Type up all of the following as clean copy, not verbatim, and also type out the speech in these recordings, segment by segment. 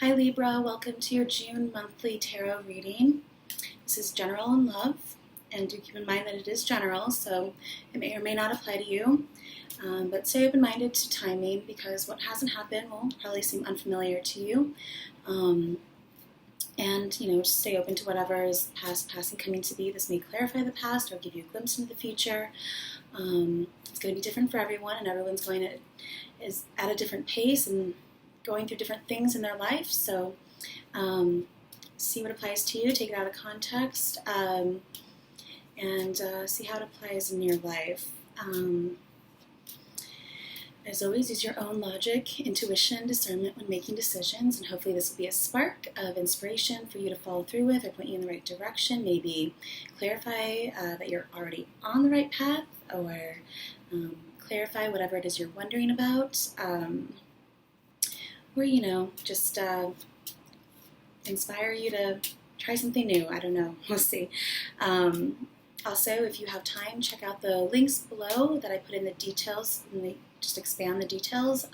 Hi Libra, welcome to your June monthly tarot reading. This is general in love, and do keep in mind that it is general, so it may or may not apply to you. But stay open-minded to timing because what hasn't happened will probably seem unfamiliar to you. And just stay open to whatever is past, and coming to be. This may clarify the past or give you a glimpse into the future. It's going to be different for everyone, and everyone's is at a different pace and going through different things in their life. So see what applies to you, take it out of context, and see how it applies in your life. As always, use your own logic, intuition, discernment when making decisions, and hopefully this will be a spark of inspiration for you to follow through with or point you in the right direction, maybe clarify that you're already on the right path, or clarify whatever it is you're wondering about, or just inspire you to try something new. I don't know, we'll see. Also, if you have time, check out the links below that I put in the details, and they just expand the details.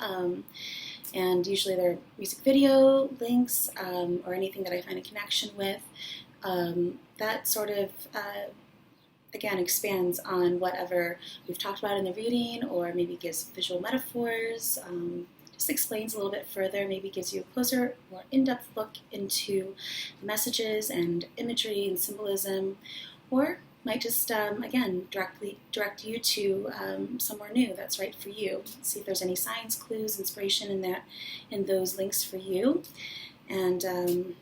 And usually they're music video links or anything that I find a connection with. That sort of, again, expands on whatever we've talked about in the reading, or maybe gives visual metaphors, just explains a little bit further, maybe gives you a closer, more in-depth look into messages and imagery and symbolism, or might just, again, direct you to somewhere new that's right for you. See if there's any signs, clues, inspiration in those links for you. And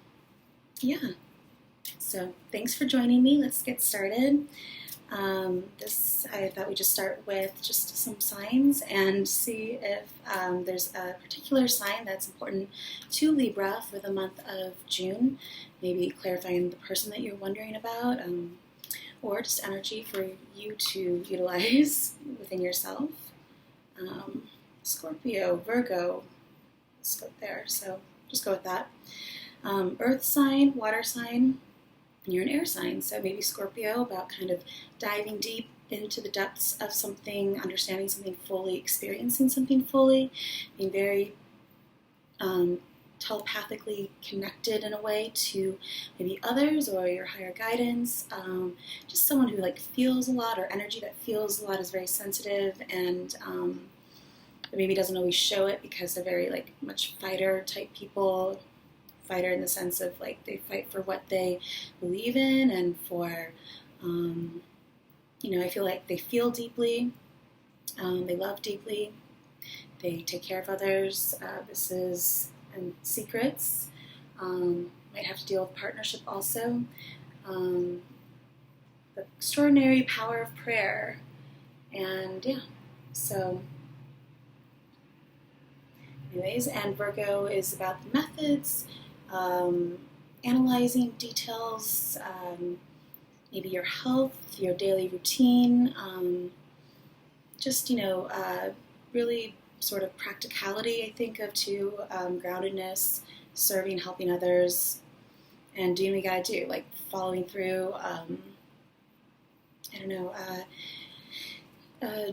yeah, so thanks for joining me. Let's get started. I thought we'd just start with just some signs and see if there's a particular sign that's important to Libra for the month of June, maybe clarifying the person that you're wondering about, or just energy for you to utilize within yourself. Scorpio, Virgo, let's go there, so just go with that. Earth sign, water sign, and you're an air sign, so maybe Scorpio, about kind of diving deep into the depths of something, understanding something fully, experiencing something fully, being very telepathically connected in a way to maybe others or your higher guidance. Just someone who feels a lot, or energy that feels a lot, is very sensitive, and maybe doesn't always show it because they're very much fighter type people. Fighter in the sense of they fight for what they believe in, and for I feel like they feel deeply, they love deeply, they take care of others. And secrets, might have to deal with partnership also. The extraordinary power of prayer, and yeah, so anyways, and Virgo is about the methods, analyzing details, maybe your health, your daily routine, just really sort of practicality, I think of too, groundedness, serving, helping others, and doing what you gotta do, following through,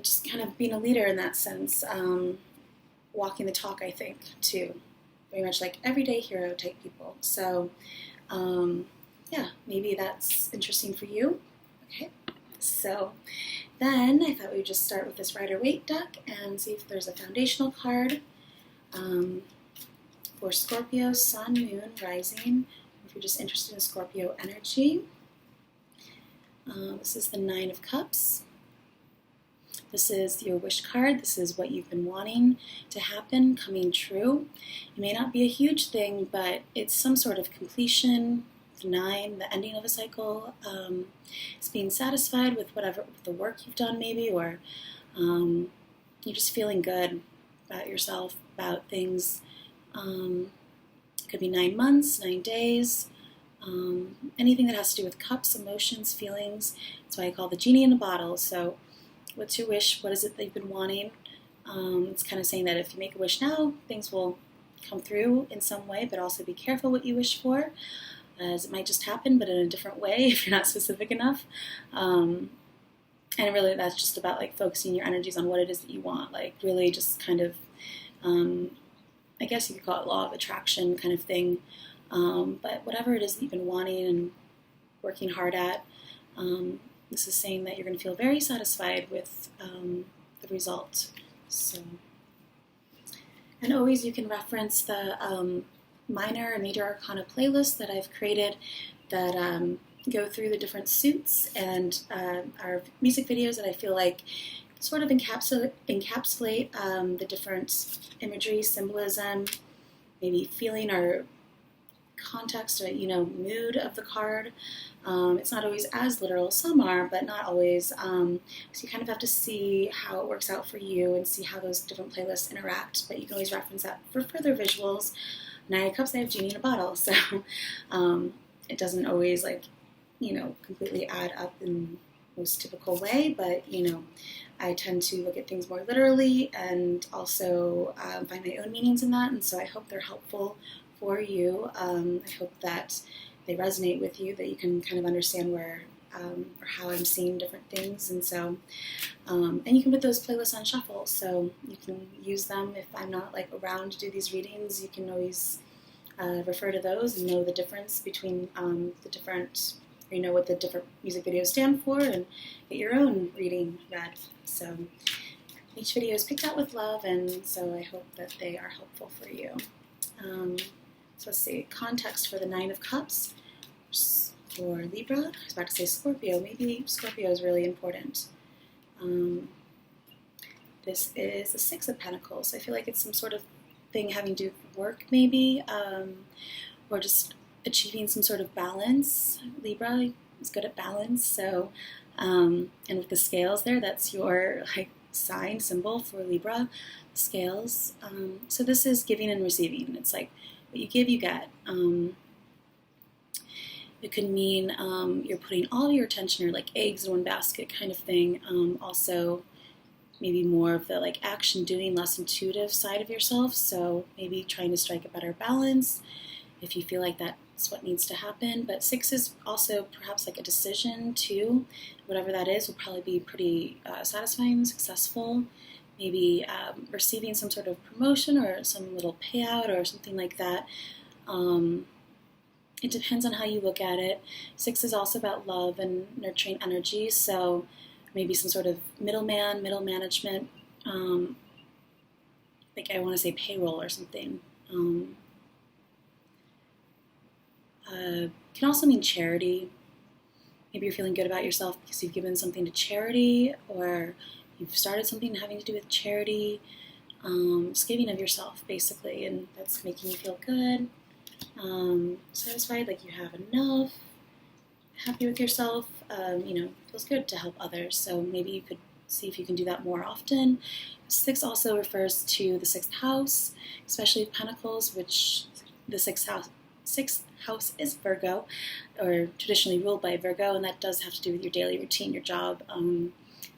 just kind of being a leader in that sense, walking the talk, I think, too. Very much everyday hero type people. So, yeah, maybe that's interesting for you. Okay, so then I thought we would just start with this Rider-Waite deck and see if there's a foundational card for Scorpio, Sun, Moon, Rising, if you're just interested in Scorpio energy. This is the Nine of Cups. This is your wish card. This is what you've been wanting to happen, coming true. It may not be a huge thing, but it's some sort of completion. The 9, the ending of a cycle. It's being satisfied with with the work you've done, maybe, or you're just feeling good about yourself, about things. It could be 9 months, 9 days, anything that has to do with cups, emotions, feelings. That's why I call the genie in the bottle. So what's your wish? What is it that you've been wanting? It's kind of saying that if you make a wish now, things will come through in some way, but also be careful what you wish for, as it might just happen, but in a different way if you're not specific enough. And really that's just about focusing your energies on what it is that you want, really just kind of I guess you could call it law of attraction kind of thing. But whatever it is that you've been wanting and working hard at, this is saying that you're going to feel very satisfied with the result. So, and always you can reference the minor and major arcana playlist that I've created that go through the different suits and our music videos that I feel like sort of encapsulate the different imagery, symbolism, maybe feeling or context or, mood of the card. It's not always as literal. Some are, but not always. So you kind of have to see how it works out for you and see how those different playlists interact. But you can always reference that for further visuals. Nine of Cups, I have Genie in a Bottle. So it doesn't always, completely add up in the most typical way. But, I tend to look at things more literally and also find my own meanings in that. And so I hope they're helpful for you. I hope that they resonate with you, that you can kind of understand where or how I'm seeing different things. And so, and you can put those playlists on shuffle, so you can use them. If I'm not around to do these readings, you can always refer to those and know the difference between the different, what the different music videos stand for, and get your own reading read. So each video is picked out with love, and so I hope that they are helpful for you. So let's see, context for the Nine of Cups for Libra. I was about to say Scorpio. Maybe Scorpio is really important. This is the Six of Pentacles. I feel like it's some sort of thing having to do with work, maybe, or just achieving some sort of balance. Libra is good at balance. So, and with the scales there, that's your sign symbol for Libra, scales. So this is giving and receiving. It's like what you give, you get. It could mean you're putting all your attention, or like eggs in one basket kind of thing. Also, maybe more of the action doing, less intuitive side of yourself. So maybe trying to strike a better balance if you feel like that's what needs to happen. But six is also perhaps a decision too. Whatever that is will probably be pretty satisfying, successful. Maybe receiving some sort of promotion or some little payout or something like that. It depends on how you look at it. Six is also about love and nurturing energy, so maybe some sort of middle management, I want to say payroll or something. Can also mean charity. Maybe you're feeling good about yourself because you've given something to charity, or you've started something having to do with charity. Just giving of yourself, basically, and that's making you feel good, satisfied, like you have enough, happy with yourself. Feels good to help others, so maybe you could see if you can do that more often. Six also refers to the sixth house, especially Pentacles, which the sixth house is Virgo, or traditionally ruled by Virgo, and that does have to do with your daily routine, your job,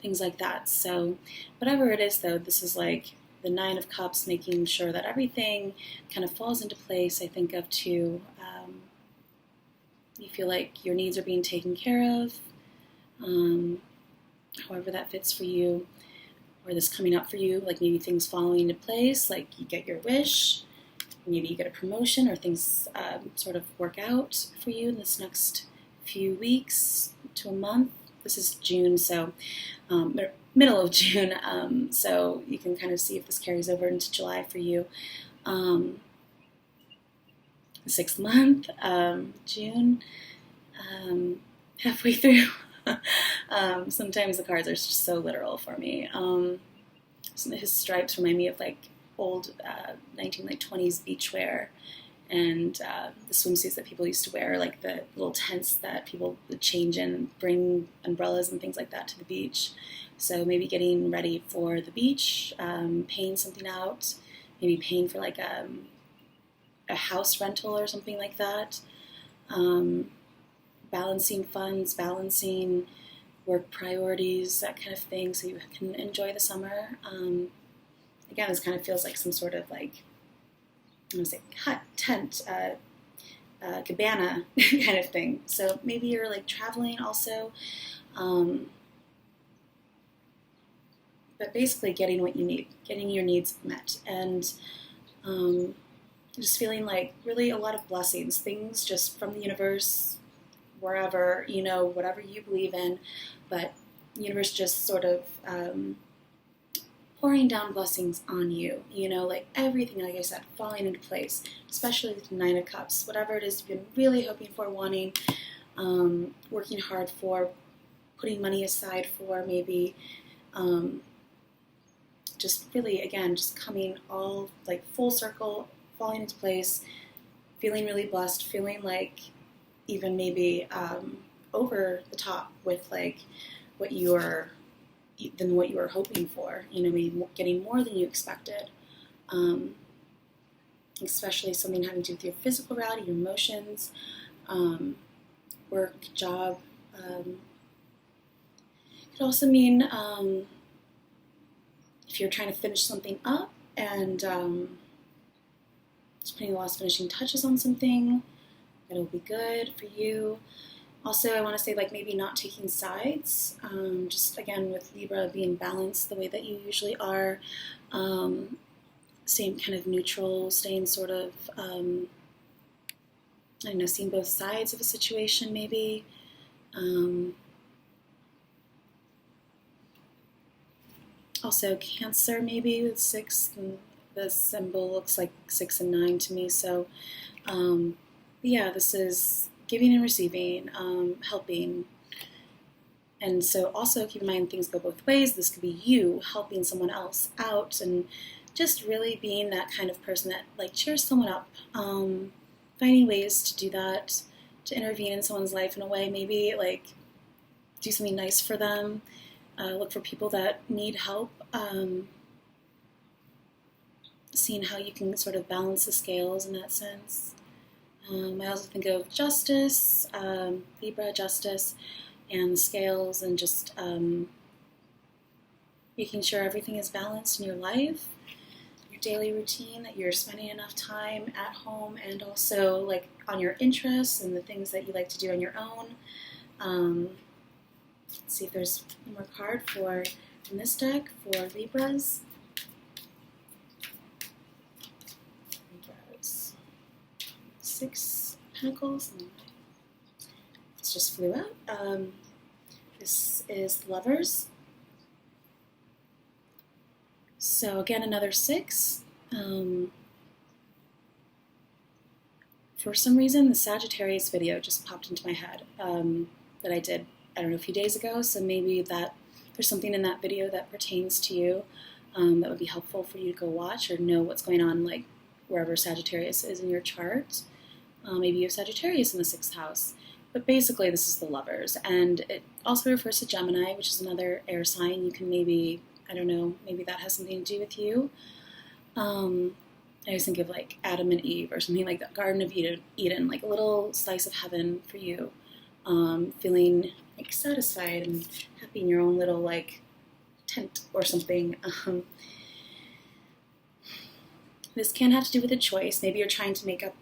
things like that. So whatever it is, though, this is the Nine of Cups, making sure that everything kind of falls into place. I think of too, you feel like your needs are being taken care of, however that fits for you, or this coming up for you, maybe things falling into place, you get your wish, maybe you get a promotion, or things sort of work out for you in this next few weeks to a month. This is June, so middle of June, so you can kind of see if this carries over into July for you. The 6th month, June, halfway through. Sometimes the cards are just so literal for me. His stripes remind me of old 1920s beachwear, and the swimsuits that people used to wear, the little tents that people would change in, bring umbrellas and things like that to the beach. So maybe getting ready for the beach, paying something out, maybe paying for a house rental or something like that, balancing funds, balancing work priorities, that kind of thing, so you can enjoy the summer. Again, this kind of feels like some sort of I'm going to say hut, tent, cabana kind of thing. So maybe you're traveling also, but basically getting what you need, getting your needs met. And Just feeling like really a lot of blessings, things just from the universe, wherever, whatever you believe in, but the universe just sort of pouring down blessings on you, like everything, like I said, falling into place, especially with the Nine of Cups, whatever it is you've been really hoping for, wanting, working hard for, putting money aside for, maybe, just really, again, just coming all like full circle, falling into place, feeling really blessed, feeling like even maybe over the top with like what you were hoping for, maybe getting more than you expected, especially something having to do with your physical reality, your emotions, work, job. It could also mean if you're trying to finish something up and just putting the last finishing touches on something, that'll be good for you. Also, I want to say, like, maybe not taking sides, just, again, with Libra being balanced the way that you usually are, staying kind of neutral, staying sort of, seeing both sides of a situation, maybe. Also, Cancer, maybe, with 6, and the symbol looks like 6 and 9 to me, so, yeah, this is giving and receiving, helping. And so also keep in mind things go both ways. This could be you helping someone else out and just really being that kind of person that like cheers someone up, finding ways to do that, to intervene in someone's life in a way, maybe like do something nice for them, look for people that need help, seeing how you can sort of balance the scales in that sense. I also think of justice, Libra, justice, and the scales, and just making sure everything is balanced in your life, your daily routine, that you're spending enough time at home, and also like on your interests and the things that you like to do on your own. Let's see if there's one more card in this deck for Libras. Libras. 6 Pentacles. This just flew out. This is Lovers. So again, another 6. For some reason, the Sagittarius video just popped into my head that I did, I don't know, a few days ago. So maybe that there's something in that video that pertains to you that would be helpful for you to go watch or know what's going on, like wherever Sagittarius is in your chart. Maybe you have Sagittarius in the 6th house. But basically, this is the Lovers. And it also refers to Gemini, which is another air sign. You can maybe, I don't know, maybe that has something to do with you. I always think of like Adam and Eve or something like that, Garden of Eden, like a little slice of heaven for you. Feeling like satisfied and happy in your own little like tent or something. This can have to do with a choice. Maybe you're trying to make up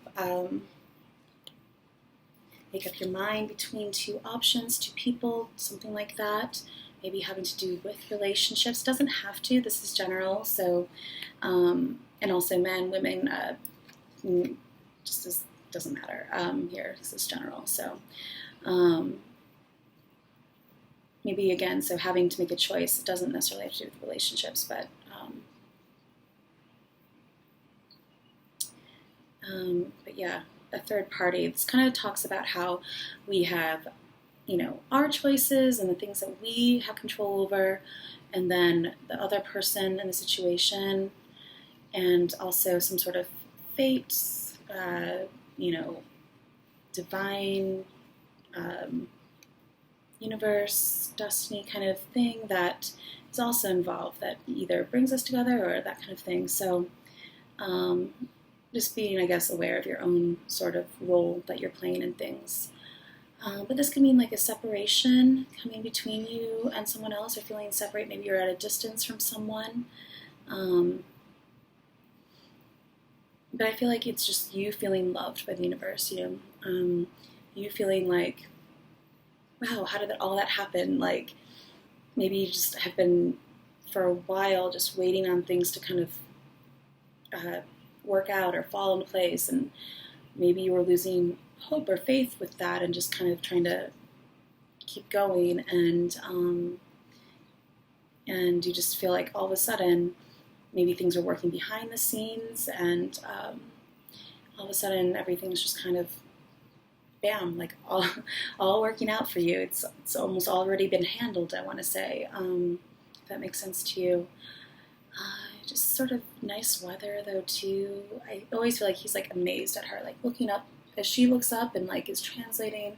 your mind between 2 options, 2 people, something like that. Maybe having to do with relationships. Doesn't have to. This is general. So, and also men, women, just doesn't matter here. This is general. So, maybe again, so having to make a choice. It doesn't necessarily have to do with relationships, but yeah, a third party. This kind of talks about how we have, our choices and the things that we have control over, and then the other person in the situation, and also some sort of fate, divine, universe, destiny kind of thing that is also involved that either brings us together or that kind of thing. So, just being, I guess, aware of your own sort of role that you're playing in things. But this can mean like a separation coming between you and someone else, or feeling separate. Maybe you're at a distance from someone. But I feel like it's just you feeling loved by the universe, you feeling like, wow, how did all that happen? Like, maybe you just have been, for a while, just waiting on things to kind of work out or fall into place, and maybe you were losing hope or faith with that and just kind of trying to keep going, and you just feel like all of a sudden maybe things are working behind the scenes, and all of a sudden everything's just kind of bam, like all working out for you. It's almost already been handled, I want to say, if that makes sense to you. Just sort of nice weather though too. I always feel like he's like amazed at her, like looking up as she looks up and like is translating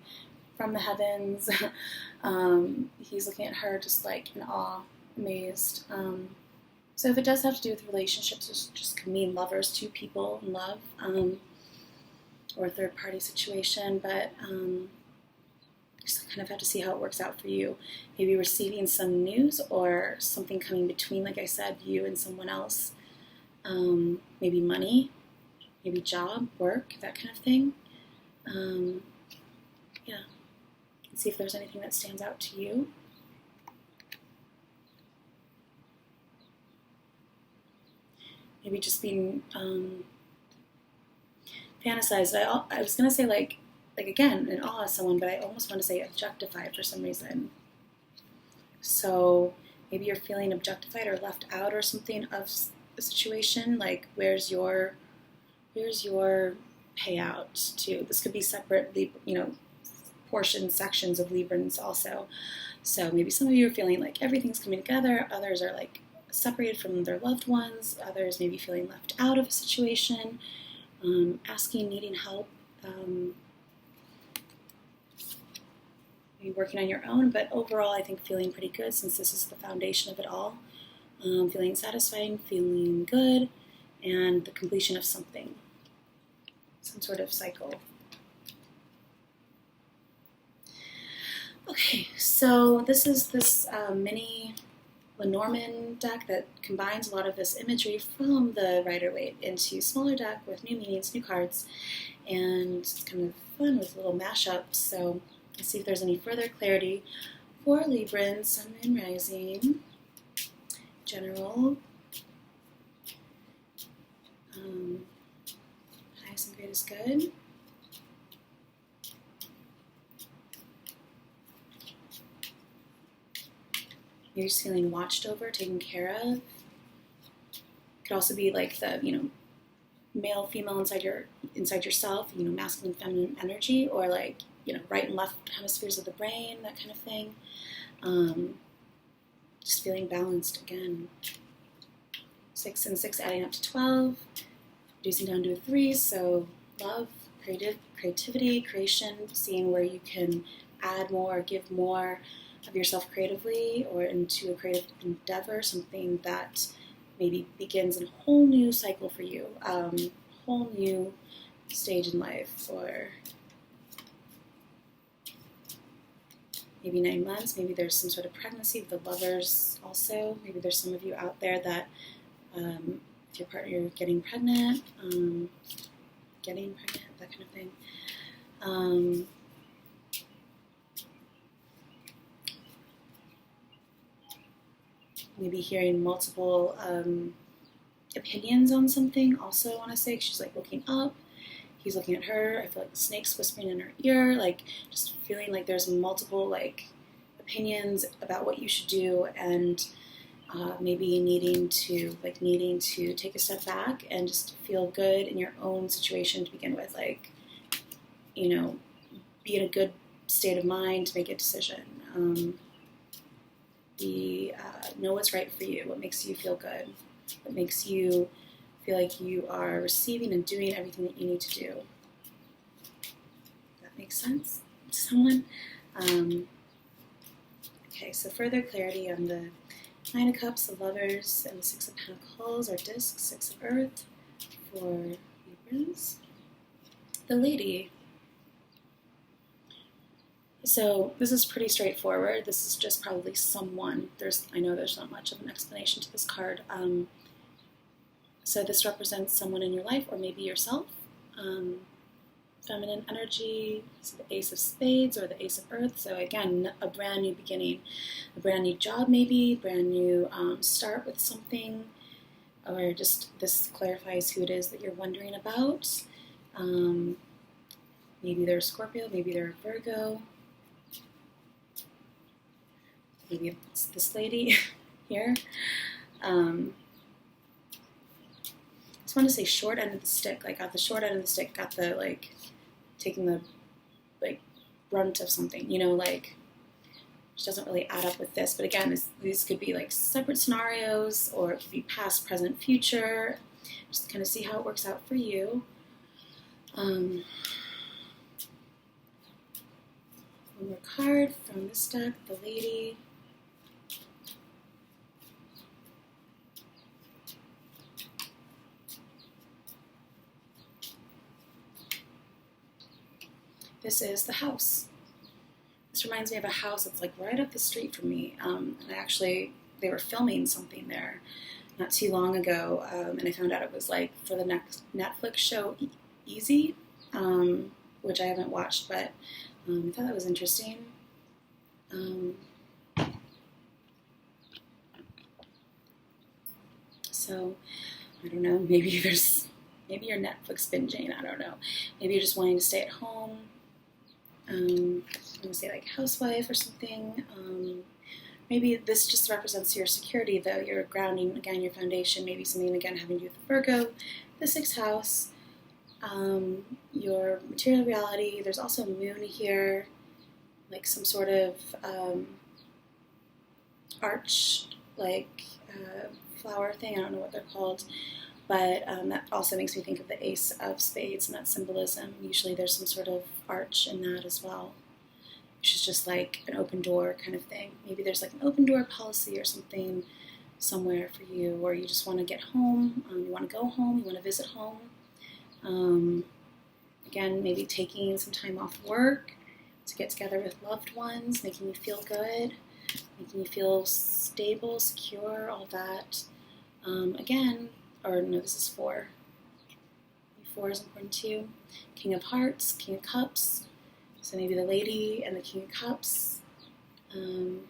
from the heavens. He's looking at her just like in awe, amazed. So if it does have to do with relationships, it just can mean lovers, two people in love, or a third party situation, but just kind of have to see how it works out for you. Maybe receiving some news or something coming between, like I said, you and someone else. Maybe money, maybe job, work, that kind of thing. Yeah. And see if there's anything that stands out to you. Maybe just being fantasized. I was going to say like again, in awe of someone, but I almost want to say objectified for some reason. So maybe you're feeling objectified or left out or something of a situation. Like, where's your payout to? This could be separate, portions, sections of Librans also. So maybe some of you are feeling like everything's coming together. Others are like separated from their loved ones. Others maybe feeling left out of a situation, asking, needing help. Maybe working on your own, but overall I think feeling pretty good, since this is the foundation of it all. Feeling satisfying, feeling good, and the completion of something, some sort of cycle. Okay, so this is this mini Lenormand deck that combines a lot of this imagery from the Rider-Waite into smaller deck with new meanings, new cards, and it's kind of fun with little mashups. So let's see if there's any further clarity for Librans, Sun, Moon, Rising, General, highest and greatest good. You're just feeling watched over, taken care of. Could also be like the, male, female inside yourself, masculine, feminine energy, or like, right and left hemispheres of the brain, that kind of thing. Just feeling balanced again. 6 and 6 adding up to 12, reducing down to a 3, so love, creativity, creation, seeing where you can add more, give more of yourself creatively or into a creative endeavor, something that maybe begins a whole new cycle for you, whole new stage in life, or maybe 9 months. Maybe there's some sort of pregnancy with the lovers also. Maybe there's some of you out there that if your partner, you're getting pregnant, that kind of thing. Maybe hearing multiple opinions on something also, I want to say. She's like looking up, he's looking at her. I feel like the snake's whispering in her ear, like just feeling like there's multiple like opinions about what you should do, and maybe needing to take a step back and just feel good in your own situation to begin with, like, be in a good state of mind to make a decision. Know what's right for you, what makes you feel good, what makes you feel like you are receiving and doing everything that you need to do. That makes sense to someone? Okay, so further clarity on the 9 of Cups, the Lovers, and the 6 of Pentacles, or discs, 6 of Earth for Librans. The Lady. So this is pretty straightforward. This is just probably someone. I know there's not much of an explanation to this card. So this represents someone in your life, or maybe yourself. Feminine energy, so the Ace of Spades or the Ace of Earth. So again, a brand new beginning, a brand new job maybe, brand new start with something, or just this clarifies who it is that you're wondering about. Maybe they're a Scorpio, maybe they're a Virgo, maybe it's this lady here. Just want to say short end of the stick, like got the short end of the stick, got the like taking the like brunt of something, you know, like which doesn't really add up with this. But again, these could be like separate scenarios, or it could be past, present, future. Just kind of see how it works out for you. One more card from this deck, the lady. This is the house. This reminds me of a house that's like right up the street from me. And they were filming something there not too long ago, and I found out it was like for the next Netflix show, Easy, which I haven't watched, but I thought that was interesting. So, I don't know, maybe you're Netflix binging, I don't know. Maybe you're just wanting to stay at home. I'm going to say like housewife or something. Maybe this just represents your security, though, your grounding, again, your foundation, maybe something, again, having to do with Virgo, the 6th house, your material reality. There's also a moon here, like some sort of arch, like flower thing. I don't know what they're called. But that also makes me think of the Ace of Spades and that symbolism. Usually there's some sort of arch in that as well, which is just like an open door kind of thing. Maybe there's like an open door policy or something somewhere for you, or you just want to get home, you want to go home, you want to visit home. Again, maybe taking some time off work to get together with loved ones, making you feel good, making you feel stable, secure, all that. Again, or no, this is 4. 4 is important too. King of Hearts, King of Cups. So maybe the lady and the King of Cups. Been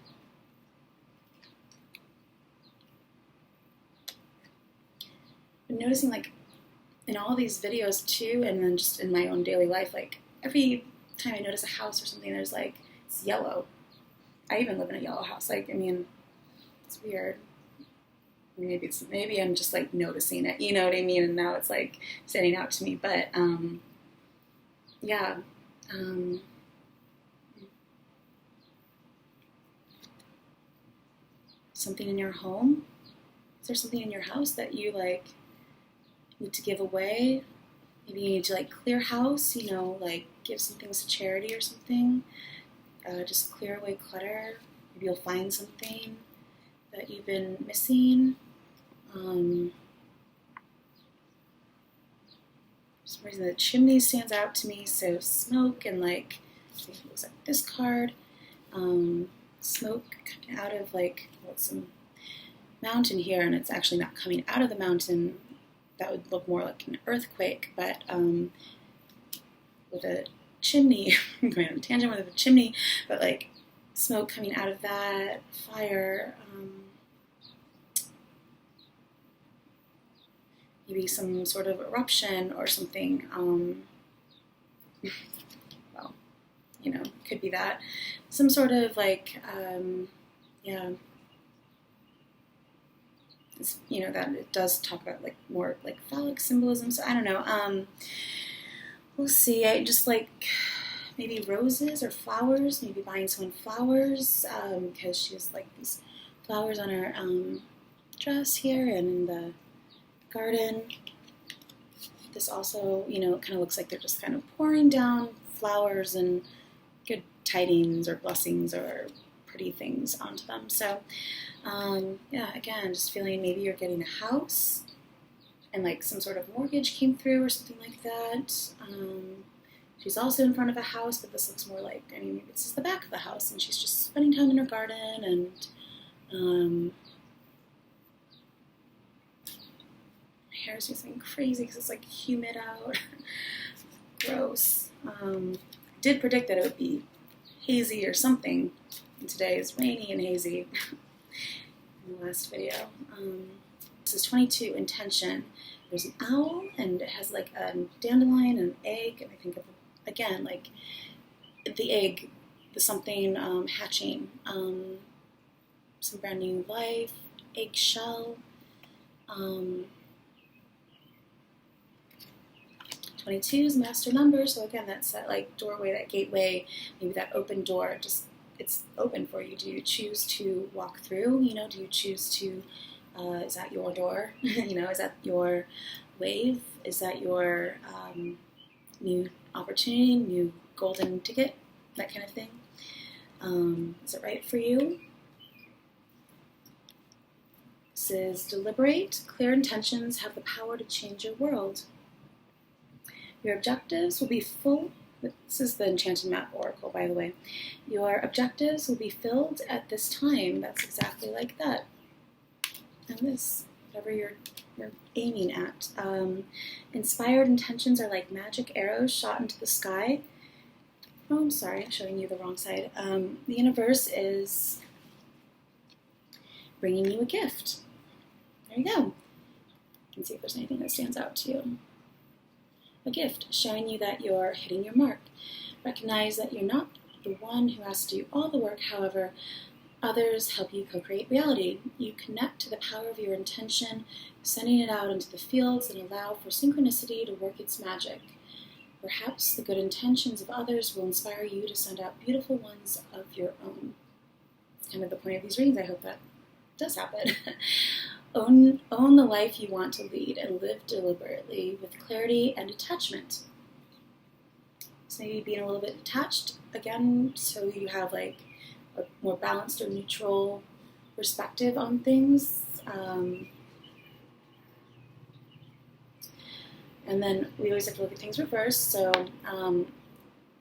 noticing like in all these videos too, and then just in my own daily life, like every time I notice a house or something, there's like, it's yellow. I even live in a yellow house. Like, I mean, it's weird. Maybe I'm just like noticing it, you know what I mean? And now it's like standing out to me. But yeah, something in your home. Is there something in your house that you like need to give away? Maybe you need to like clear house, you know, like give some things to charity or something. Just clear away clutter. Maybe you'll find something that you've been missing. For some reason the chimney stands out to me, so smoke and like, it looks like this card, smoke coming out of like, well, some mountain here, and it's actually not coming out of the mountain. That would look more like an earthquake, but with a chimney, I'm going on a tangent with a chimney, but like smoke coming out of that, fire, maybe some sort of eruption or something. Well, you know, could be that. Some sort of like, yeah. It's, you know, that it does talk about like more like phallic symbolism. So I don't know. We'll see. I just like maybe roses or flowers. Maybe buying someone flowers because she has like these flowers on her dress here and in the garden. This also, you know, it kind of looks like they're just kind of pouring down flowers and good tidings or blessings or pretty things onto them. So, yeah, again, just feeling maybe you're getting a house and like some sort of mortgage came through or something like that. She's also in front of a house, but this looks more like, I mean, maybe this is the back of the house and she's just spending time in her garden and, hair is just getting crazy because it's like humid out. Gross. Did predict that it would be hazy or something. And today is rainy and hazy in the last video. This is 22, intention. There's an owl, and it has like a dandelion and an egg, and I think of, again, like the egg, the something hatching, some brand new life, eggshell. 22 is master number, so again, that's that like doorway, that gateway, maybe that open door, just it's open for you. Do you choose to walk through? You know, do you choose to, is that your door? You know, is that your wave? Is that your new opportunity, new golden ticket, that kind of thing? Is it right for you? This is deliberate. Clear intentions have the power to change your world. Your objectives will be full. This is the Enchanted Map Oracle, by the way. Your objectives will be filled at this time. That's exactly like that. And this, whatever you're aiming at. Inspired intentions are like magic arrows shot into the sky. Oh, I'm sorry, I'm showing you the wrong side. The universe is bringing you a gift. There you go. You can see if there's anything that stands out to you. A gift showing you that you're hitting your mark. Recognize that you're not the one who has to do all the work, however, others help you co-create reality. You connect to the power of your intention, sending it out into the fields and allow for synchronicity to work its magic. Perhaps the good intentions of others will inspire you to send out beautiful ones of your own. It's kind of the point of these readings. I hope that does happen. Own the life you want to lead and live deliberately with clarity and detachment. So maybe being a little bit detached, again, so you have like a more balanced or neutral perspective on things. And then we always have to look at things reversed. So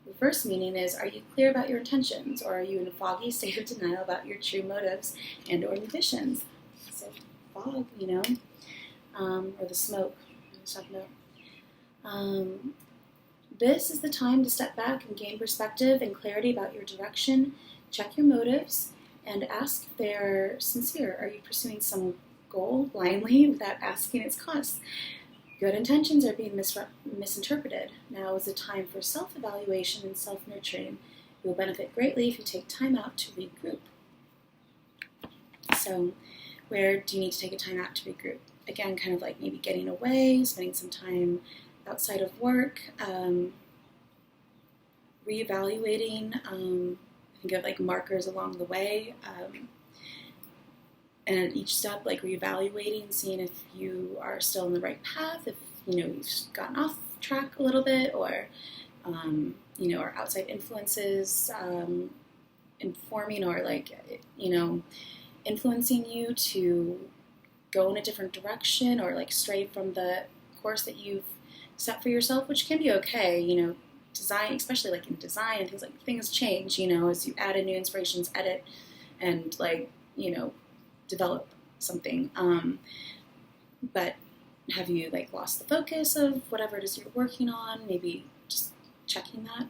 reverse meaning is, are you clear about your intentions, or are you in a foggy state of denial about your true motives and or ambitions? So fog, you know, or the smoke I was talking about. This is the time to step back and gain perspective and clarity about your direction. Check your motives and ask if they're sincere. Are you pursuing some goal blindly without asking its costs? Good intentions are being misinterpreted. Now is the time for self-evaluation and self-nurturing. You will benefit greatly if you take time out to regroup. So where do you need to take a time out to regroup? Again, kind of like maybe getting away, spending some time outside of work, reevaluating. Think of like markers along the way, and at each step, like reevaluating, seeing if you are still on the right path, if you know you've gotten off track a little bit, or you know, or outside influences informing or like influencing you to go in a different direction or like stray from the course that you've set for yourself, which can be okay. You know, design, especially like in design and things, like things change, you know, as you add in new inspirations, edit, and like, you know, develop something. But have you like lost the focus of whatever it is you're working on? Maybe just checking that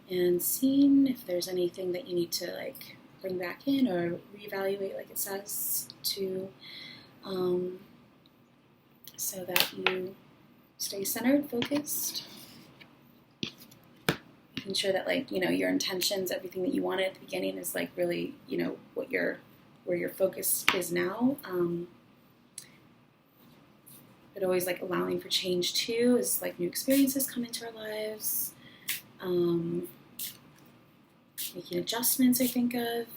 and seeing if there's anything that you need to like bring back in or reevaluate, like it says, to so that you stay centered, focused. Making sure that like, you know, your intentions, everything that you wanted at the beginning is like really, you know, where your focus is now. But always like allowing for change too, as like new experiences come into our lives. Making adjustments, I think of.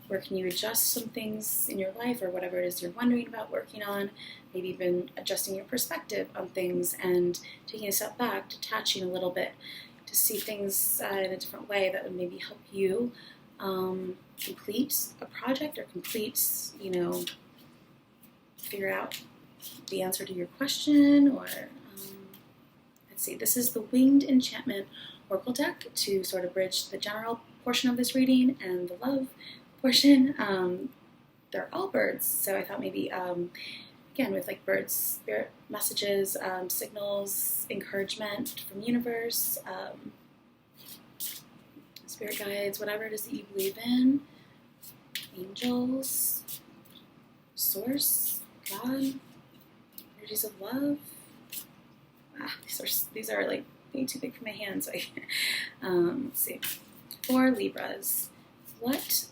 Where can you adjust some things in your life or whatever it is you're wondering about working on? Maybe even adjusting your perspective on things and taking a step back, detaching a little bit to see things in a different way that would maybe help you complete a project or complete, you know, figure out the answer to your question. Or let's see, this is the Winged Enchantment Oracle deck to sort of bridge the general portion of this reading and the love portion. They're all birds, so I thought maybe again with like birds, spirit messages, signals, encouragement from the universe, spirit guides, whatever it is that you believe in, angels, Source, God, energies of love. These are like way too big for my hands. Let's see. For Libras, what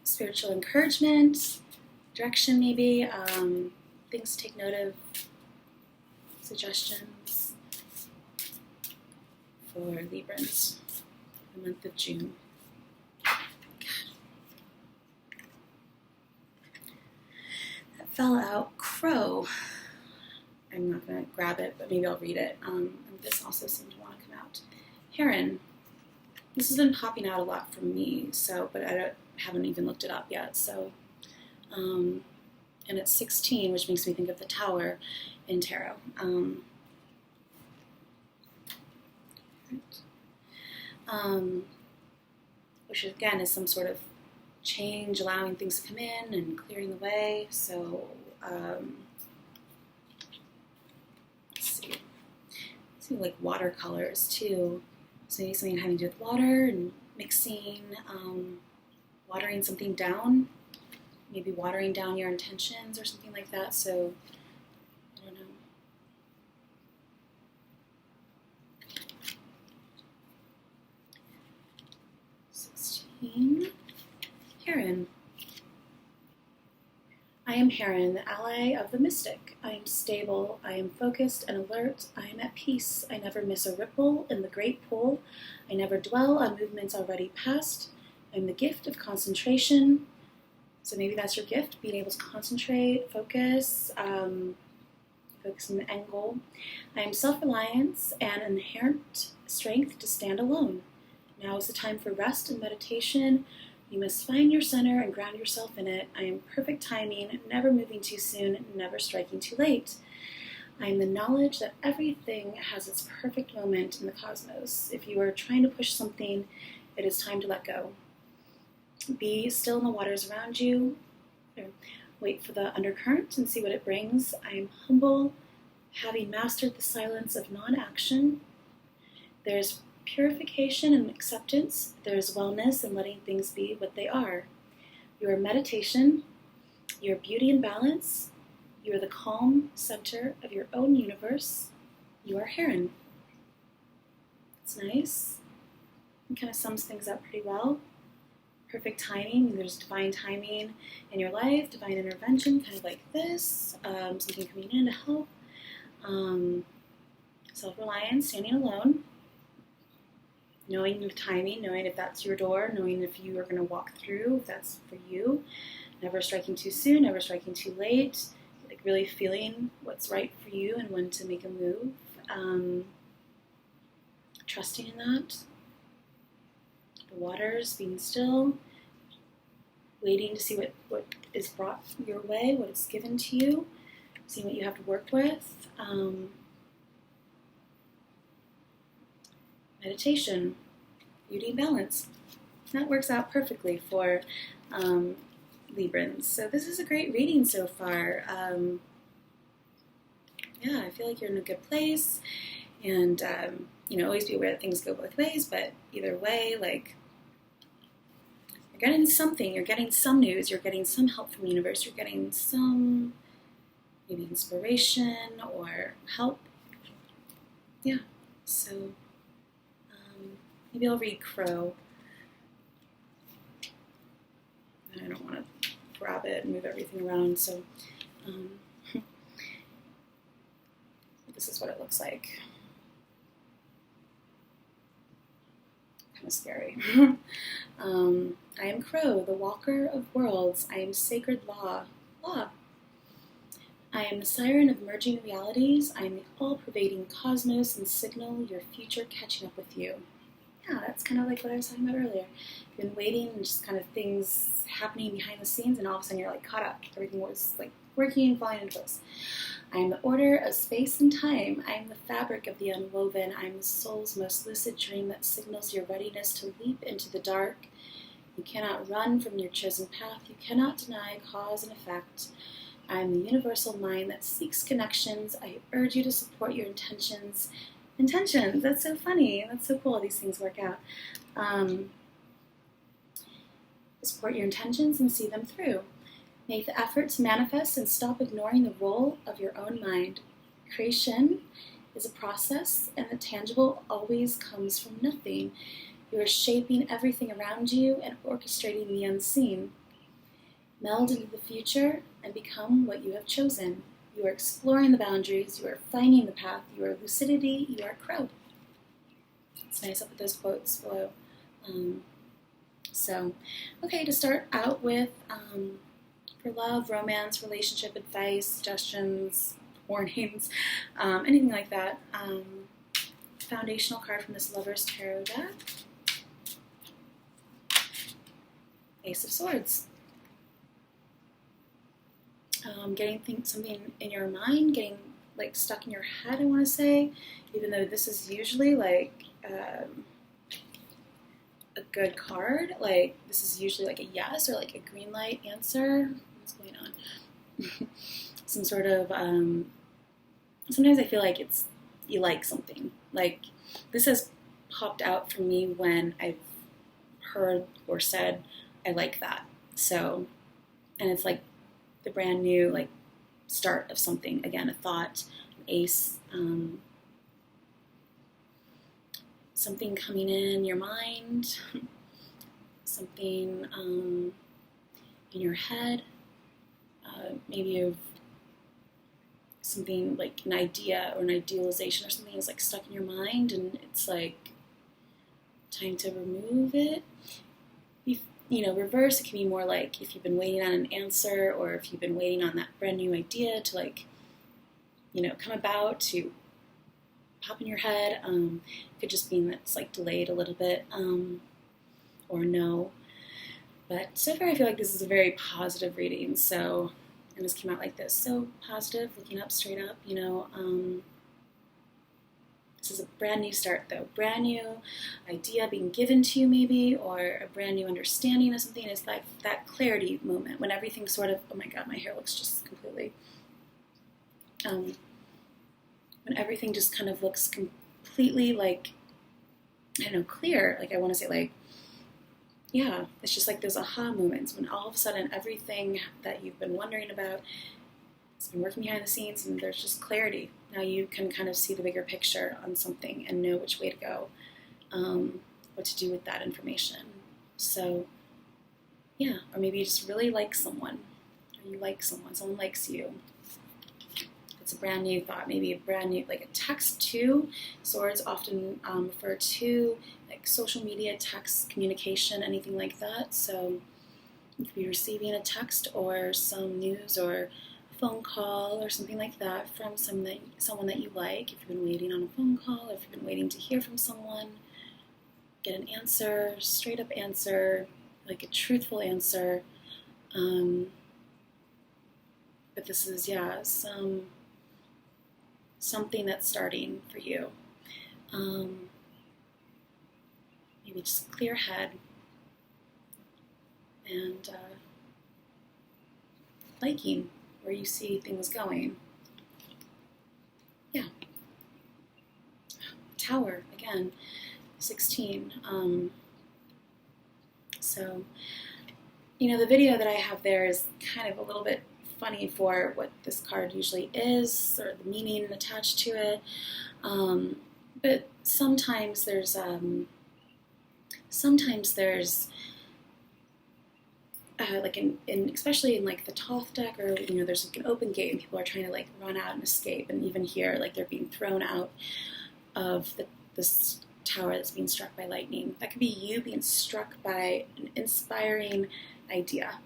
spiritual encouragement, direction maybe, things to take note of, suggestions for Librans, the month of June. That fell out. Crow. I'm not going to grab it, but maybe I'll read it. And this also seemed to want to come out. Heron. This has been popping out a lot for me, so, but I haven't even looked it up yet. So, and it's 16, which makes me think of the Tower in tarot. Which again is some sort of change, allowing things to come in and clearing the way. So, let's see. It's like watercolors too. So maybe something having to do with water and mixing, watering something down, maybe watering down your intentions or something like that. So, I don't know. Heron. I am Heron, the ally of the mystic. I am stable, I am focused and alert, I am at peace. I never miss a ripple in the great pool. I never dwell on movements already past. I am the gift of concentration. So maybe that's your gift, being able to concentrate, focus, focus on the end goal. I am self-reliance and inherent strength to stand alone. Now is the time for rest and meditation. You must find your center and ground yourself in it. I am perfect timing, never moving too soon, never striking too late. I am the knowledge that everything has its perfect moment in the cosmos. If you are trying to push something, it is time to let go. Be still in the waters around you. Wait for the undercurrent and see what it brings. I am humble, having mastered the silence of non-action. There is purification and acceptance. There is wellness in letting things be what they are. You are meditation. You are beauty and balance. You are the calm center of your own universe. You are Heron. It's nice. It kind of sums things up pretty well. Perfect timing. There's divine timing in your life, divine intervention, kind of like this. Something coming in to help. Self-reliance, standing alone. Knowing the timing, knowing if that's your door, knowing if you are going to walk through, if that's for you. Never striking too soon, never striking too late. Like really feeling what's right for you and when to make a move. Trusting in that. The waters, being still. Waiting to see what is brought your way, what is given to you. Seeing what you have to work with. Meditation, beauty and balance. That works out perfectly for Librans. So this is a great reading so far. Yeah, I feel like you're in a good place. And, always be aware that things go both ways. But either way, like, you're getting something. You're getting some news. You're getting some help from the universe. You're getting some, maybe inspiration or help. Yeah, so... maybe I'll read Crow. I don't want to grab it and move everything around, so this is what it looks like. Kind of scary. I am Crow, the walker of worlds. I am sacred law. I am the siren of merging realities. I am the all-pervading cosmos and signal your future catching up with you. Yeah, that's kind of like what I was talking about earlier. You've been waiting and just kind of things happening behind the scenes, and all of a sudden you're like caught up. Everything was like working and falling into place. I am the order of space and time. I am the fabric of the unwoven. I am the soul's most lucid dream that signals your readiness to leap into the dark. You cannot run from your chosen path. You cannot deny cause and effect. I am the universal mind that seeks connections. I urge you to support your intentions. Intentions, that's so funny. That's so cool, these things work out. Support your intentions and see them through. Make the effort to manifest and stop ignoring the role of your own mind. Creation is a process, and the tangible always comes from nothing. You are shaping everything around you and orchestrating the unseen. Meld into the future and become what you have chosen. You are exploring the boundaries, you are finding the path, you are lucidity, you are crow. It's nice. I'll put those quotes below. Okay, to start out with, for love, romance, relationship advice, suggestions, warnings, anything like that, foundational card from this Lover's Tarot deck, Ace of Swords. Getting something in your mind, getting like stuck in your head, I want to say, even though this is usually like a good card, like this is usually like a yes or like a green light answer. What's going on? Some sort of, sometimes I feel like you like something. Like this has popped out for me when I've heard or said, I like that. So, and it's like the brand new like start of something. Again, a thought, an ace, something coming in your mind, something in your head, maybe of something like an idea or an idealization or something is like stuck in your mind, and it's like time to remove it. Reverse, it can be more like if you've been waiting on an answer, or if you've been waiting on that brand new idea to like, come about, to pop in your head. It could just mean that it's like delayed a little bit, or no. But so far I feel like this is a very positive reading, so, and this came out like this, so positive, looking up, straight up, This is a brand new start, though. Brand new idea being given to you, maybe, or a brand new understanding of something. Is like that clarity moment when everything sort of, oh my god, my hair looks just completely, when everything just kind of looks completely like, I don't know, clear. Like I want to say like, yeah, it's just like those aha moments when all of a sudden everything that you've been wondering about has been working behind the scenes, and there's just clarity. Now you can kind of see the bigger picture on something and know which way to go, what to do with that information. So, yeah, or maybe you just really like someone, or you like someone likes you. It's a brand new thought, maybe a brand new, like a text too. Swords often refer to like social media, text, communication, anything like that. So you could be receiving a text or some news or phone call or something like that from someone that you like. If you've been waiting on a phone call, if you've been waiting to hear from someone, get an answer, straight up answer, like a truthful answer. But this is, yeah, something that's starting for you. Maybe just clear head and liking where you see things going. Yeah. Tower, again, 16. So, the video that I have there is kind of a little bit funny for what this card usually is, or the meaning attached to it. But sometimes there's like especially in like the Thoth deck, or there's like an open gate and people are trying to like run out and escape, and even here like they're being thrown out of this tower that's being struck by lightning. That could be you being struck by an inspiring idea,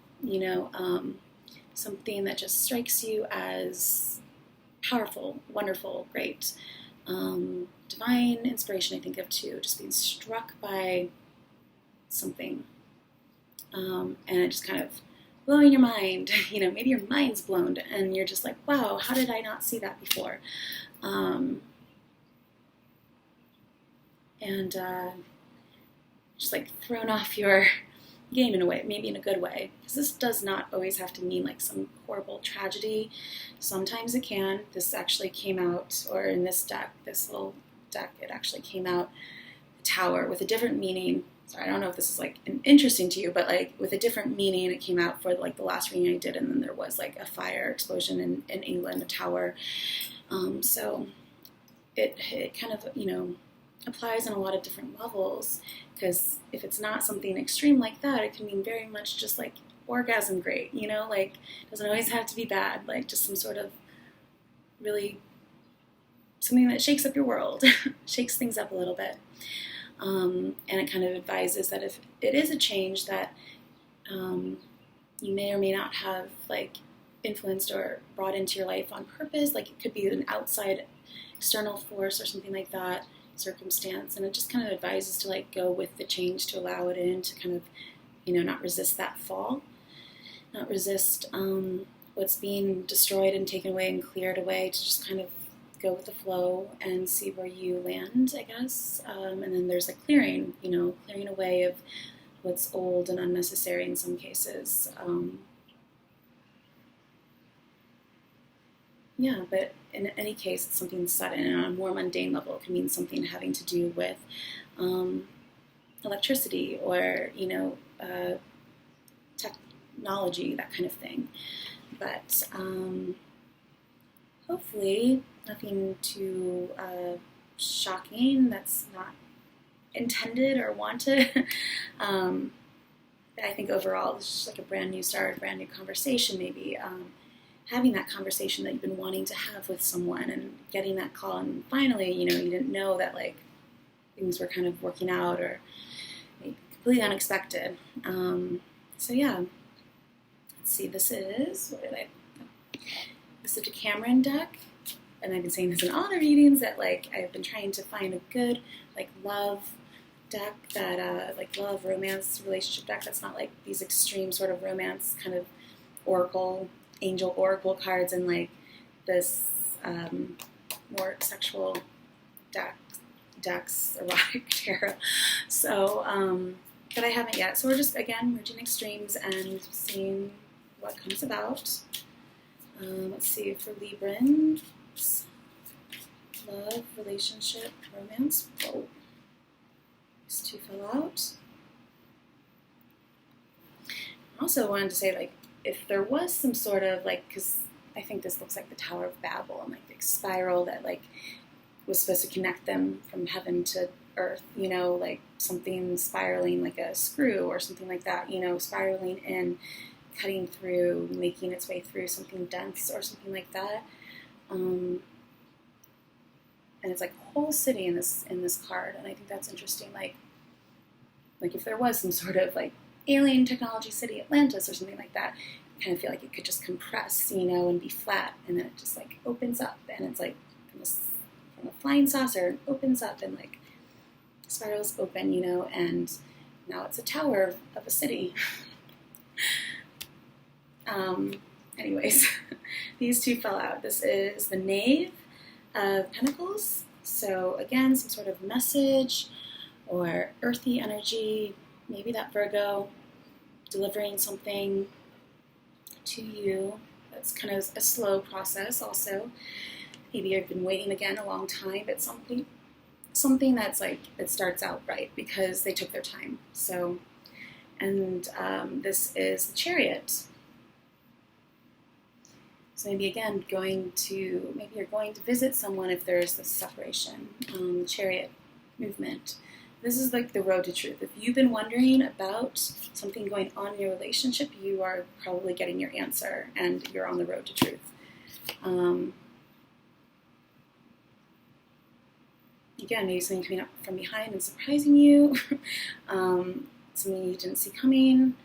something that just strikes you as powerful, wonderful, great, divine inspiration. I think of too, just being struck by something. And it just kind of blowing your mind, maybe your mind's blown and you're just like, wow, how did I not see that before? Just like thrown off your game in a way, maybe in a good way, because this does not always have to mean like some horrible tragedy. Sometimes it can. This actually came out, or in this deck, this little deck, it actually came out, the Tower, with a different meaning. sorry, I don't know if this is like interesting to you, but like with a different meaning, it came out for like the last reading I did, and then there was like a fire explosion in England, a tower. So it kind of, you know, applies on a lot of different levels, because if it's not something extreme like that, it can mean very much just like orgasm great, you know, like it doesn't always have to be bad, like just some sort of really something that shakes up your world, shakes things up a little bit. And it kind of advises that if it is a change that you may or may not have like influenced or brought into your life on purpose, like it could be an outside external force or something like that, circumstance, and it just kind of advises to like go with the change, to allow it in, to kind of, you know, not resist that fall, not resist what's being destroyed and taken away and cleared away, to just kind of go with the flow and see where you land, I guess. And then there's a clearing, you know, clearing away of what's old and unnecessary in some cases. Yeah, but in any case, it's something sudden, and on a more mundane level, it can mean something having to do with electricity or, you know, technology, that kind of thing. But hopefully nothing too shocking that's not intended or wanted. I think overall, it's just like a brand new start, a brand new conversation, maybe. Having that conversation that you've been wanting to have with someone, and getting that call, and finally, you know, you didn't know that like things were kind of working out, or like, completely unexpected. So yeah, let's see. This is this is a Decameron deck, and I've been saying this in all the readings that like I've been trying to find a good like love deck that like love, romance, relationship deck that's not like these extreme sort of romance kind of oracle. Angel oracle cards, and like this more sexual decks, erotic tarot. So, but I haven't yet. So we're just, again, merging extremes and seeing what comes about. Let's see, for Librans, love, relationship, romance. Whoa. These two fell out. I also wanted to say, like, if there was some sort of, like, because I think this looks like the Tower of Babel, and like the spiral that like was supposed to connect them from heaven to earth, you know, like something spiraling like a screw or something like that, you know, spiraling in, cutting through, making its way through something dense or something like that. And it's like a whole city in this card, and I think that's interesting. Like if there was some sort of like alien technology city, Atlantis or something like that, I kind of feel like it could just compress, you know, and be flat, and then it just like opens up, and it's like from a flying saucer, opens up and like spirals open, you know, and now it's a tower of a city. Anyways, these two fell out. This is the Knave of Pentacles. So again, some sort of message or earthy energy, maybe that Virgo delivering something to you. That's kind of a slow process also. Maybe you've been waiting again a long time, but something that's like, it starts out right because they took their time. So, and this is the Chariot. So maybe again, maybe you're going to visit someone if there's this separation, Chariot movement. This is like the road to truth. If you've been wondering about something going on in your relationship, you are probably getting your answer, and you're on the road to truth. Again, maybe something coming up from behind and surprising you, something you didn't see coming.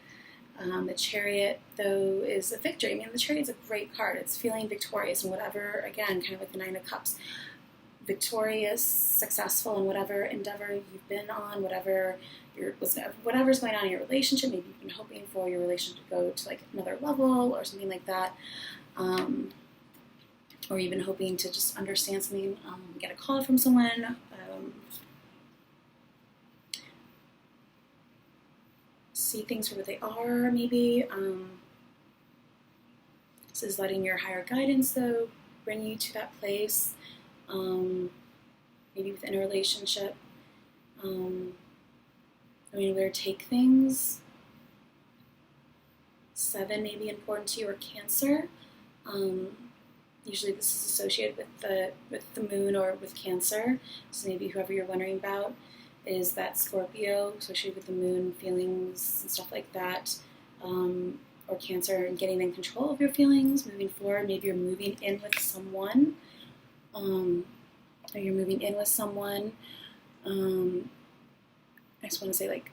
The Chariot, though, is a victory. I mean, the Chariot's a great card. It's feeling victorious in whatever, again, kind of like the Nine of Cups. Victorious, successful in whatever endeavor you've been on, whatever's going on in your relationship. Maybe you've been hoping for your relationship to go to like another level or something like that, or you've been hoping to just understand something, get a call from someone, see things for what they are. Maybe this is letting your higher guidance though bring you to that place. Maybe within a relationship, or knowing where to take things. 7 may be important to you, or Cancer. Usually this is associated with the moon or with Cancer. So maybe whoever you're wondering about is that Scorpio, associated with the moon, feelings and stuff like that. Or Cancer, and getting in control of your feelings, moving forward. Maybe you're moving in with someone. Or you're moving in with someone. I just want to say, like,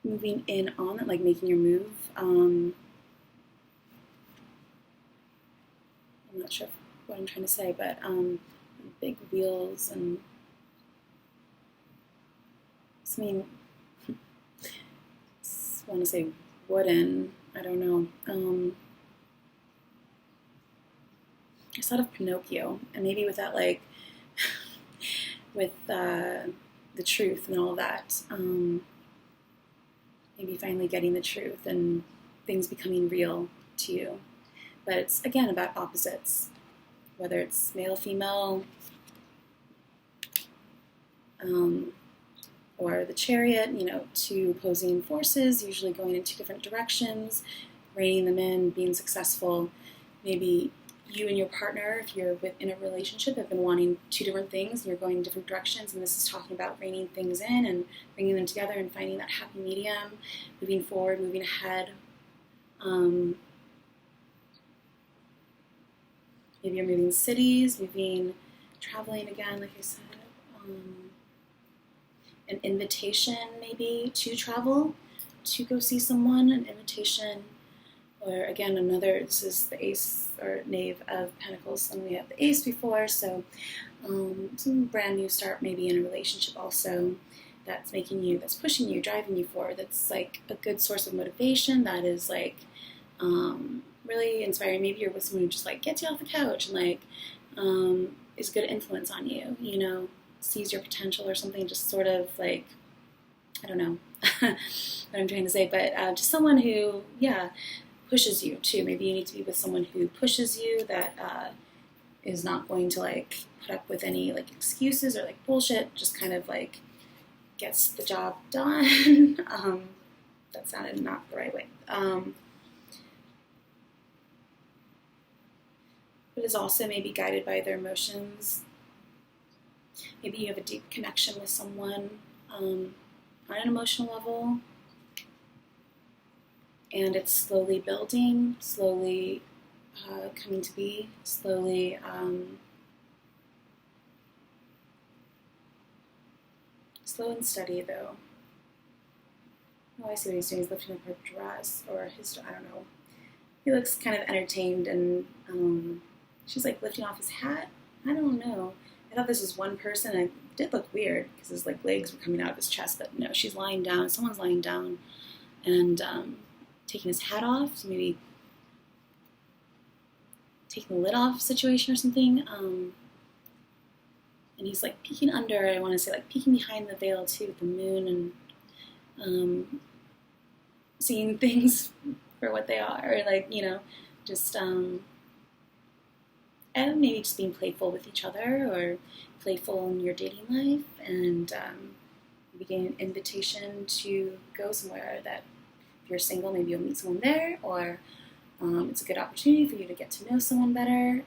moving in on it, like making your move. I'm not sure what I'm trying to say, but big wheels and I want to say wooden. I don't know. I thought of Pinocchio, and maybe with that, like, with the truth and all of that. Maybe finally getting the truth and things becoming real to you. But it's, again, about opposites, whether it's male, female, or the Chariot, two opposing forces, usually going in 2 different directions, reining them in, being successful. Maybe you and your partner, if you're in a relationship, have been wanting 2 different things, and you're going in different directions, and this is talking about reining things in and bringing them together and finding that happy medium, moving forward, moving ahead. Maybe you're moving cities, traveling again, like I said. An invitation, maybe, to travel, to go see someone, an invitation. Or again, this is the Ace or Knave of Pentacles, and we have the Ace before, so some brand new start maybe in a relationship also that's pushing you, driving you forward, that's like a good source of motivation, that is like really inspiring. Maybe you're with someone who just like gets you off the couch and like is a good influence on you, sees your potential or something, just sort of like, I don't know what I'm trying to say, but just someone who, pushes you too. Maybe you need to be with someone who pushes you, that is not going to like put up with any like excuses or like bullshit, just kind of like gets the job done. That sounded not the right way. But is also maybe guided by their emotions. Maybe you have a deep connection with someone on an emotional level, and it's slowly building, slowly coming to be, slowly slow and steady, though. Oh, I see what he's doing. He's lifting up her dress, or I don't know. He looks kind of entertained, and she's like lifting off his hat. I don't know. I thought this was one person. It did look weird because his like legs were coming out of his chest, but no, she's lying down. Someone's lying down and taking his hat off. So maybe taking the lid off situation or something. And he's like peeking under. I want to say like peeking behind the veil too, with the moon, and seeing things for what they are, or like just. And maybe just being playful with each other, or playful in your dating life, and maybe getting an invitation to go somewhere that if you're single, maybe you'll meet someone there, or it's a good opportunity for you to get to know someone better.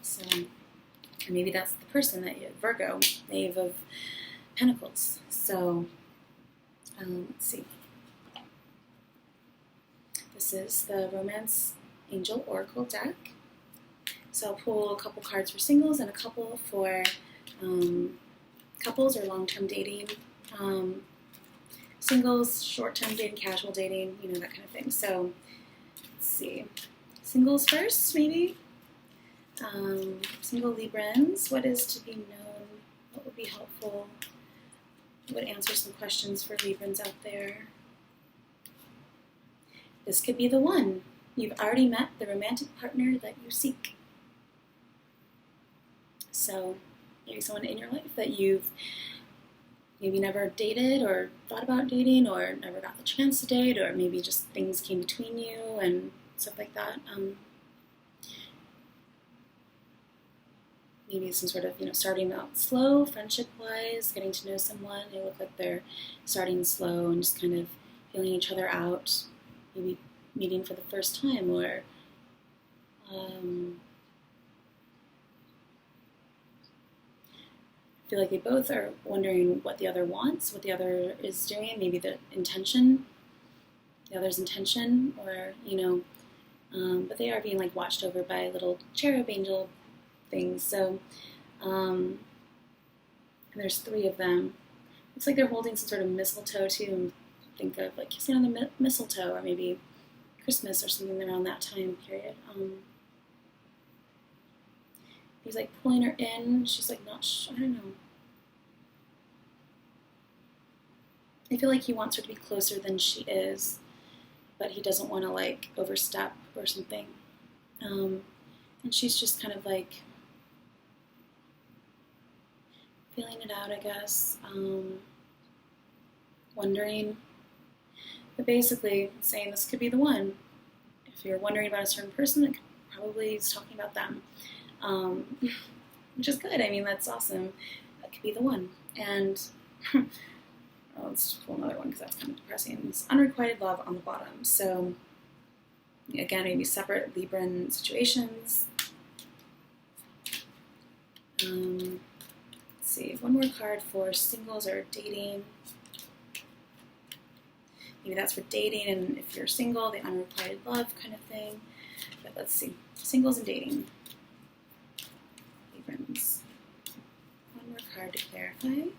So or maybe that's the person that you, Virgo, Knave of Pentacles. So let's see. This is the Romance Angel Oracle deck. So I'll pull a couple cards for singles and a couple for couples or long-term dating. Singles, short-term dating, casual dating, that kind of thing. So let's see. Singles first, maybe. Single Librans, what is to be known? What would be helpful? What would answer some questions for Librans out there? This could be the one. You've already met the romantic partner that you seek. So maybe someone in your life that you've maybe never dated or thought about dating, or never got the chance to date, or maybe just things came between you and stuff like that. maybe some sort of, starting out slow, friendship-wise, getting to know someone. They look like they're starting slow and just kind of feeling each other out, maybe meeting for the first time, or feel like they both are wondering what the other wants, what the other is doing, maybe the other's intention, or, but they are being like watched over by little cherub angel things. So, and there's 3 of them. Looks like they're holding some sort of mistletoe too, and think of like kissing on the mistletoe, or maybe Christmas or something around that time period. He's like pulling her in. She's like not I don't know. I feel like he wants her to be closer than she is, but he doesn't want to like overstep or something. And she's just kind of like feeling it out, I guess. Wondering. But basically saying this could be the one. If you're wondering about a certain person, it probably is talking about them. Which is good. I mean, that's awesome. That could be the one. And let's pull another one because that's kind of depressing. It's unrequited love on the bottom. So again, maybe separate Libran situations. Let's see, one more card for singles or dating. Maybe that's for dating, and if you're single, the unrequited love kind of thing. But let's see, singles and dating. Librans. One more card to clarify.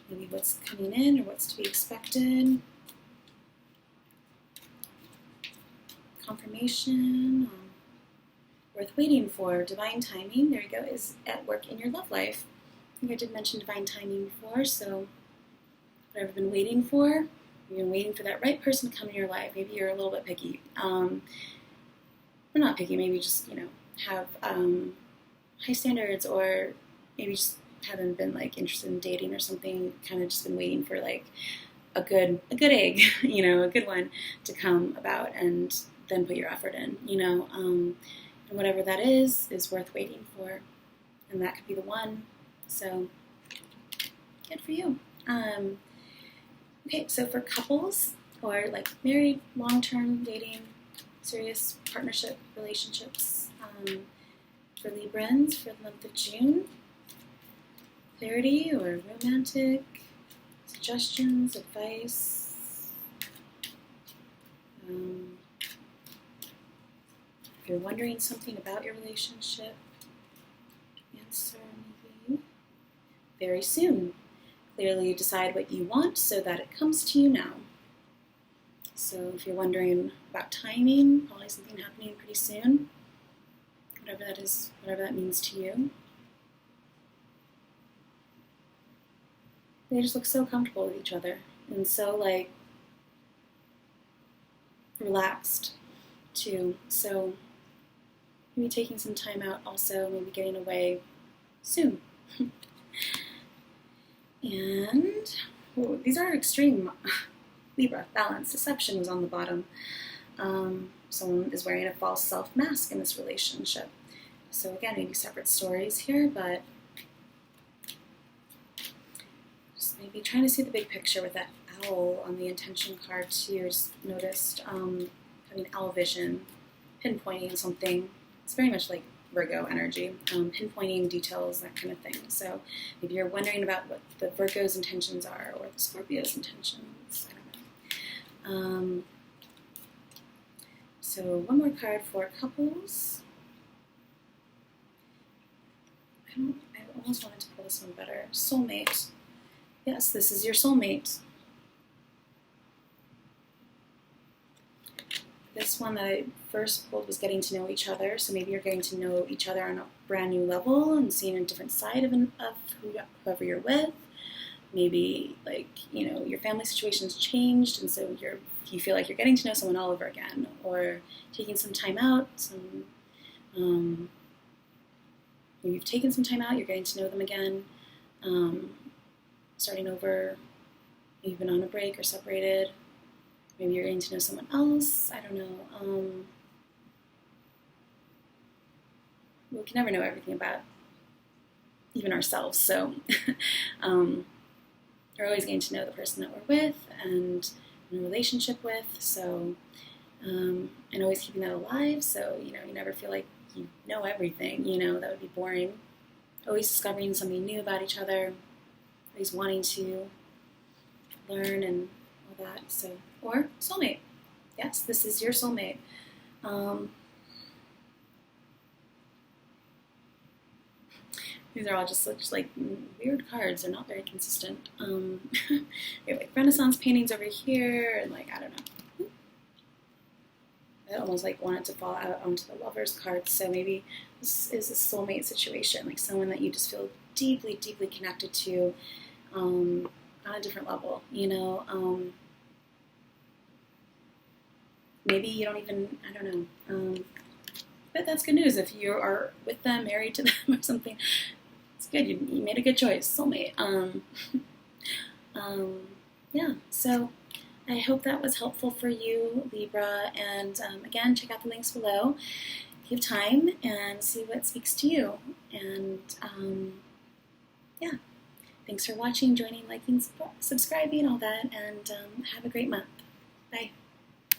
Maybe what's coming in or what's to be expected. Confirmation. Worth waiting for. Divine timing, there you go, is at work in your love life. I think I did mention divine timing before, so whatever you've been waiting for, you've been waiting for that right person to come in your life. Maybe you're a little bit picky. Or not picky, maybe just, have high standards, or maybe just haven't been like interested in dating or something, kind of just been waiting for like a good egg, a good one to come about, and then put your effort in, and whatever that is worth waiting for, and that could be the one. So good for you. Okay, so for couples or like married, long-term dating, serious partnership relationships, for Librans for the month of June, clarity or romantic suggestions, advice. If you're wondering something about your relationship, answer maybe very soon. Clearly decide what you want so that it comes to you now. So if you're wondering about timing, probably something happening pretty soon, whatever that is, whatever that means to you. They just look so comfortable with each other and so like relaxed too. So maybe taking some time out also, maybe getting away soon. And these are extreme. Libra, balance, deception was on the bottom. Someone is wearing a false self mask in this relationship. So again, maybe separate stories here, but just maybe trying to see the big picture with that owl on the intention card too. Just noticed having owl vision, pinpointing something. It's very much like Virgo energy, pinpointing details, that kind of thing. So maybe you're wondering about what the Virgo's intentions are, or the Scorpio's intentions. I don't know. So one more card for couples. I almost wanted to pull this one better. Soulmate. Yes, this is your soulmate. This one that I first pulled was getting to know each other, so maybe you're getting to know each other on a brand new level and seeing a different side of whoever you're with. Maybe like, your family situation's changed, and so you feel like you're getting to know someone all over again, or taking some time out, maybe you've taken some time out, you're getting to know them again, starting over, maybe you've been on a break or separated. Maybe you're getting to know someone else. I don't know. we can never know everything about even ourselves. So we're always getting to know the person that we're with and in a relationship with. So and always keeping that alive. So you never feel like you know everything. That would be boring. Always discovering something new about each other. Always wanting to learn and all that. So, or soulmate. Yes, this is your soulmate. These are all just such like weird cards. They're not very consistent. We have like Renaissance paintings over here, and like I don't know. I almost like wanted to fall out onto the Lovers card. So maybe this is a soulmate situation, like someone that you just feel deeply, deeply connected to on a different level. Maybe you don't even, I don't know. But that's good news if you are with them, married to them, or something. It's good. You made a good choice, soulmate. Yeah. So I hope that was helpful for you, Libra. And again, check out the links below if you have time and see what speaks to you. And yeah. Thanks for watching, joining, liking, subscribing, all that. And have a great month. Bye.